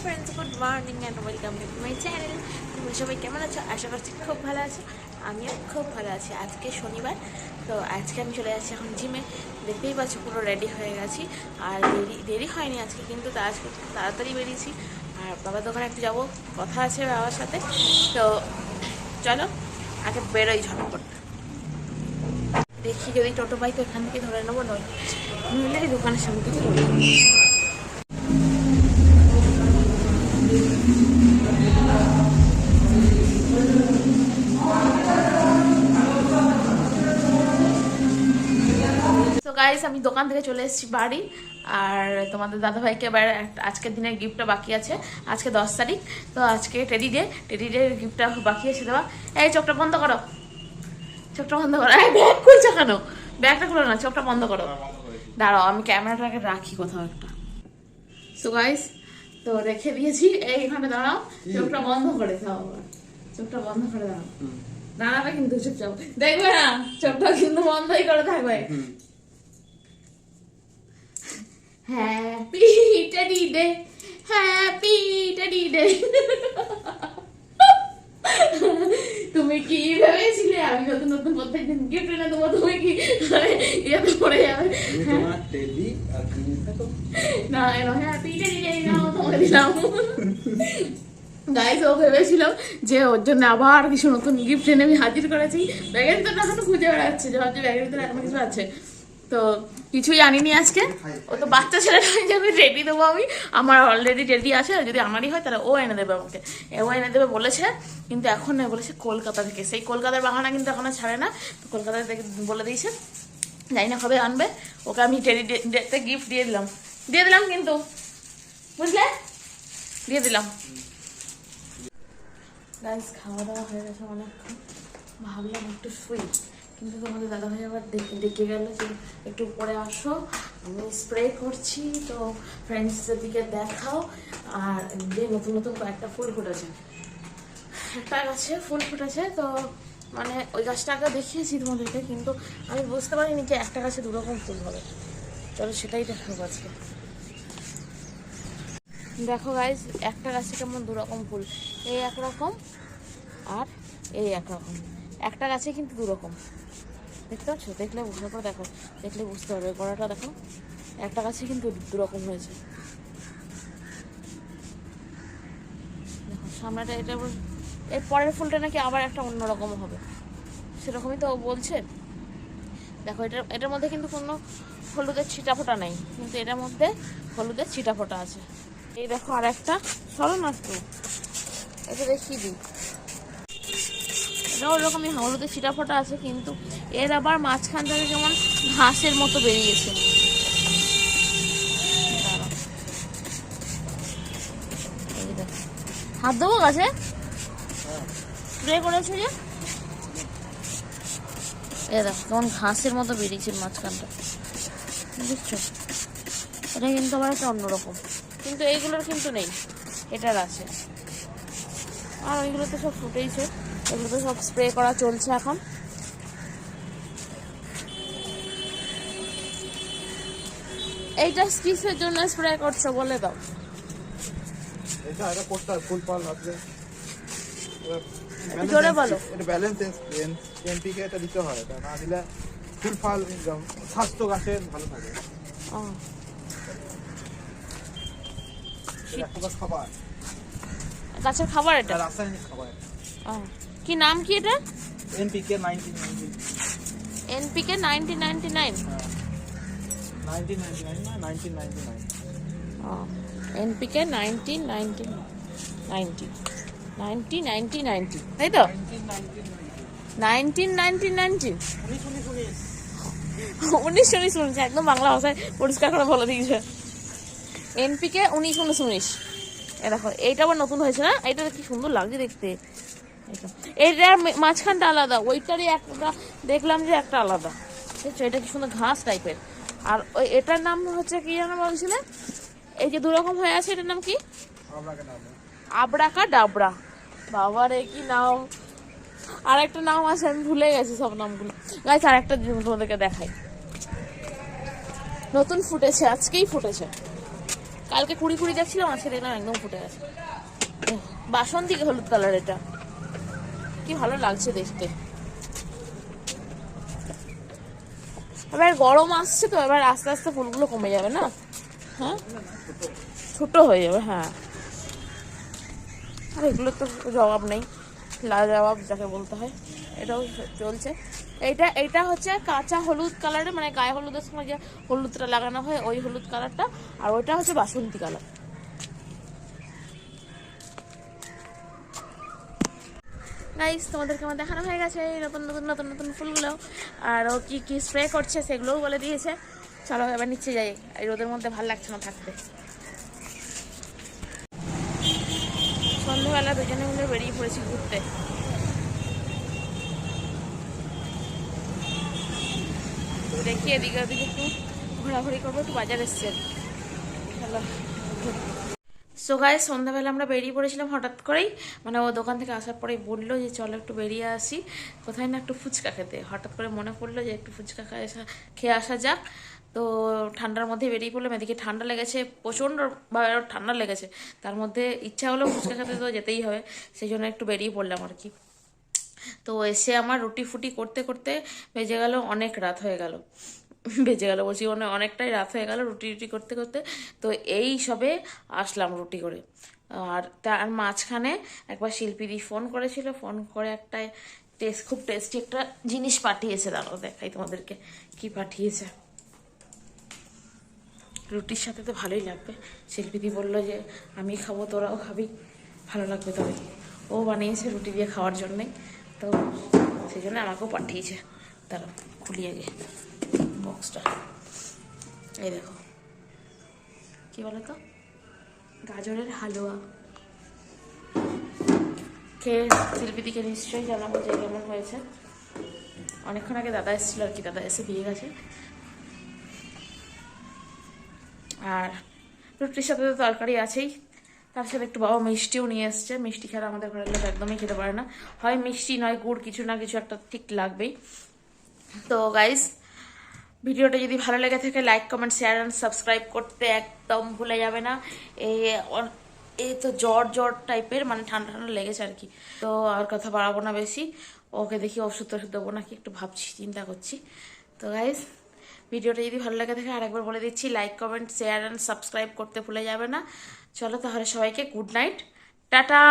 Friends good morning and welcome to my channel. তোমরা সবাই কেমন আছো? আশা করছি খুব ভালো আছো। আমিও খুব ভালো আছি। আজকে শনিবার, তো আজকে আমি চলে যাচ্ছি এখন জিমে। দেখতেই পাচ্ছ পুরো রেডি হয়ে গেছি, আর দেরি হয়নি আজকে, কিন্তু আজকে তাড়াতাড়ি বেরিয়েছি। আর বাবার দোকানে একটু যাবো, কথা আছে বাবার সাথে। তো চলো আগে বেরোই ঝটপট। দেখি যদি টোটো পাই তো এখান থেকে ধরে নেবো, নইলে এই দোকানের সামনে থেকে ধরে নেবো। তো গাইস আমি দোকান থেকে চলে এসেছি বাড়ি, আর তোমাদের দাদাভাইকে এবার আজকের দিনের গিফটটা বাকি আছে। আজকে 10 তারিখ, তো আজকে টেডি ডে গিফটটা বাকি আছে দেওয়া। এই চোখটা বন্ধ করো, চোখটা বন্ধ করো। ব্যাগ খুলছো কেন? ব্যাগটা খুলো না, চোখটা বন্ধ করো। দাঁড়াও আমি ক্যামেরাটাকে রাখি কোথাও একটা। সো গাইস তো রেখে দিয়েছি এইখানে, দাঁড়াও চোখটা বন্ধ করে দাও, চোখটা বন্ধ করে দাও। দাঁড়াবে কিন্তু চুপচাপ, দেখবে না চোখটা কিন্তু বন্ধই করে থাকবে। Happy teddy day, happy teddy day. তুমি কি ভেবেছিলে আমি নতুন নতুন প্রত্যেকদিন গিফট এনে দেবো? তুমি কি ইয়েতে পড়ে যাবে? না এনো হ্যাপি টেডি ডে নাও তোমাকে দিলাম। গাইস ও ভেবেছিল যে ওর জন্য আবার কিছু নতুন গিফট এনে আমি হাজির করেছি। ব্যাগের ভিতরে এখনো খুঁজে বেড়াচ্ছে যে ভাবছে ব্যাগের ভিতরে এখনো কিছু আছে, তো কিছুই আনিনি আজকে। ও তো বাচ্চা ছেলে নয় যে আমি রেডি দেবো, আমি আমার অলরেডি রেডি আছে। যদি আমারই হয় তাহলে ও এনে দেবে আমাকে, ও এনে দেবে বলেছে। কিন্তু এখন বলেছে কলকাতা থেকে, সেই কলকাতার বাহানা কিন্তু এখনো ছাড়ে না। তো কলকাতা থেকে বলে দিয়েছে, জানি না কবে আনবে। ওকে আমি টেডি ডেতে গিফট দিয়ে দিলাম কিন্তু, বুঝলে, দিয়ে দিলাম। গাইস খাওয়া দাওয়া হয়ে গেছে অনেকক্ষণ, ভাবলাম একটু শুই, কিন্তু তোমাদের দাদাভাই আবার ডেকে গেল যে একটু পরে আসো, আমি স্প্রে করছি, তো ফ্রেন্ডসদের দিকে দেখাও। আর যে নতুন নতুন কয়েকটা ফুল ফুটেছে, একটা গাছে ফুল ফুটেছে, তো মানে ওই গাছটা আগে দেখিয়েছি তোমাদেরকে, কিন্তু আমি বুঝতে পারিনি যে একটা গাছে দুরকম ফুল হবে। চলো সেটাই দেখাবো আজকে। দেখো গাইজ একটা গাছে কেমন দুরকম ফুল, এই একরকম আর এই একরকম, একটা গাছে কিন্তু দুরকম। দেখতে পাচ্ছ? দেখলে বুঝতে পারো, দেখো দেখলে বুঝতে পারবে। গোড়াটা দেখো, একটা গাছে কিন্তু দুরকম হয়েছে। দেখো সামনেটা, এটা এর পরের ফুলটা নাকি আবার একটা অন্যরকম হবে, সেরকমই তো বলছে। দেখো এটার মধ্যে কিন্তু কোনো হলুদের ছিটা ফোটা নেই, কিন্তু এটার মধ্যে হলুদের ছিটা ফোটা আছে। এই দেখো আর একটা, সরো না একটু, এটা দেখিয়ে দিই। এটা ওরকমই হলুদের ছিটা ফোটা আছে, কিন্তু এর আবার মাঝখান থেকে যেমন ঘাসের মতো বেরিয়েছে। হাত দেবো গাছে, স্প্রে করেছো যে, এ দেখো কেমন ঘাসের মতো বেরিয়েছে মাঝখানটা, বুঝছো? এটা কিন্তু আবার একটা অন্যরকম, কিন্তু এইগুলোর কিন্তু নেই, এটার আছে। আর ওইগুলো তো সব ফুটেইছে, এগুলো তো সব স্প্রে করা চলছে এখন। এইটা কিসের জন্য স্প্রে করছো বলে দাও? এটা করতে হয়, ফুল ফল আসবে, জোরে বলো। এটা ব্যালেন্স এনপিকে এটা দিতে হয়, এটা না দিলে ফুল ফল স্বাস্থ্য গাছের ভালো থাকে। খাবার, গাছের খাবার, এটা রাসায়নিক খাবার। কি নাম কি এটা? এনপিকে 1999। এনপিকে 1999, 1999 না 1999। এনপিকে 1990, তাই তো? 1990 শুনেছে, একদম বাংলা ভাষায় পরিষ্কার করে বলে দিয়েছে। এনপিকে 1919। এ দেখো এইটা আবার নতুন হয়েছে না, এটা কি সুন্দর লাগছে দেখতে। এইটার মাঝখানটা আলাদা, ওইটারই একটা দেখলাম যে একটা আলাদা, দেখছো? এটা কি সুন্দর ঘাস টাইপের। আর ওই এটার নাম হচ্ছে কি যেন বলছিলে, এই যে দুরকম হয়ে আছে, এটার নাম কি? আবরাকা ডাবরা। বাবা রে কি নাম! আর একটা নাম আছে, আমি ভুলে গেছি সব নামগুলো। গাইস আর একটা তোমাদেরকে দেখাই, নতুন ফুটেছে, আজকেই ফুটেছে। কালকে কুড়ি কুড়ি দেখছিলাম, আজকে দেখলাম একদম ফুটে গেছে। বাসন্তী হলুদ কালার, এটা কি ভালো লাগছে দেখতে। এবার গরম আসছে তো, এবার আস্তে আস্তে ফুলগুলো কমে যাবে না? হ্যাঁ, ছোট হয়ে যাবে। হ্যাঁ, আর এগুলো তো জবাব নেই, লাজবাব যাকে বলতে হয়। এটাও চলছে। এটা হচ্ছে কাঁচা হলুদ কালারে, মানে গায়ে হলুদের সময় যে হলুদটা লাগানো হয় ওই হলুদ কালারটা, আর ওইটা হচ্ছে বাসন্তী কালার। গাইস, তোমাদেরকে আমার দেখানো হয়ে গেছে এই নতুন নতুন নতুন নতুন ফুলগুলো, আর ও কি কি স্প্রে করছে সেগুলোও বলে দিয়েছে। চলো এবার নিচে যাই, এই রোদের মধ্যে ভালো লাগছে না থাকতে। সন্ধ্যেবেলা দুজনে মিলে বেরিয়ে পড়েছি ঘুরতে। দেখি এদিকে ওদিকে একটু ঘোরাঘুরি করবো, একটু বাজার এসছে। চলো। সো গাইস, সন্ধ্যাবেলা আমরা বেরিয়ে পড়েছিলাম হঠাৎ করেই, মানে ও দোকান থেকে আসার পরেই বললো যে চলো একটু বেরিয়ে আসি কোথায় না, একটু ফুচকা খেতে। হঠাৎ করে মনে পড়লো যে একটু ফুচকা খেয়ে আসা যাক। তো ঠান্ডার মধ্যে বেরিয়ে পড়লাম। এদিকে ঠান্ডা লেগেছে, প্রচণ্ডভাবে ঠান্ডা লেগেছে, তার মধ্যে ইচ্ছা হলো ফুচকা খেতে, তো যেতেই হবে, সেই জন্য একটু বেরিয়ে পড়লাম আর কি। তো এসে আমার রুটি ফুটি করতে করতে বেজে গেল, অনেক রাত হয়ে গেল। বেজে গেল বলছি, অনেকটাই রাত হয়ে গেল রুটি রুটি করতে করতে। তো এই সবে আসলাম রুটি করে। আর তার মাঝখানে একবার শিল্পীদি ফোন করেছিল, ফোন করে একটা খুব টেস্টি একটা জিনিস পাঠিয়েছে। দাঁড়াও দেখাই তোমাদেরকে কি পাঠিয়েছে। রুটির সাথে তো ভালোই লাগবে। শিল্পীদি বললো যে আমি খাবো, তোরাও খাবি, ভালো লাগবে তবে। ও বানিয়েছে রুটি দিয়ে খাওয়ার জন্যে, তো সেই জন্য আমাকেও পাঠিয়েছে। তারা খুলিয়ে গে বক্সটা, এই দেখো কি বলো তো, গাজরের হালুয়া। খেয়ে শিল্পীদিকে নিশ্চয়ই জানাবো যে কেমন হয়েছে। অনেকক্ষণ আগে দাদা এসেছিল আর কি, দাদা এসে দিয়ে গেছে। আর রুটির সাথে তো তরকারি আছেই, তার সাথে একটু বাবা মিষ্টিও নিয়ে এসছে। মিষ্টি খেলে আমাদের ঘরের লোক একদমই খেতে পারে না, হয় মিষ্টি নয় গুড়, কিছু না কিছু একটা ঠিক লাগবেই। তো গাইস, ভিডিওটা যদি ভালো লেগে থাকে like comment share and subscribe করতে একদম ভুলে যাবে না। এই তো জ্বর জ্বর টাইপের, মানে ঠান্ডা ঠান্ডা লেগেছে আর কি। তো আর কথা বাড়াবো না বেশি, ওকে দেখি ওষুধ টষুধ দেবো নাকি একটু ভাবছি, চিন্তা করছি। তো গাইস, ভিডিওটা যদি ভালো লেগে থাকে আরেকবার বলে দিচ্ছি, like comment share and subscribe করতে ভুলে যাবে না। চলো তাহলে সবাইকে গুড নাইট, টাটা।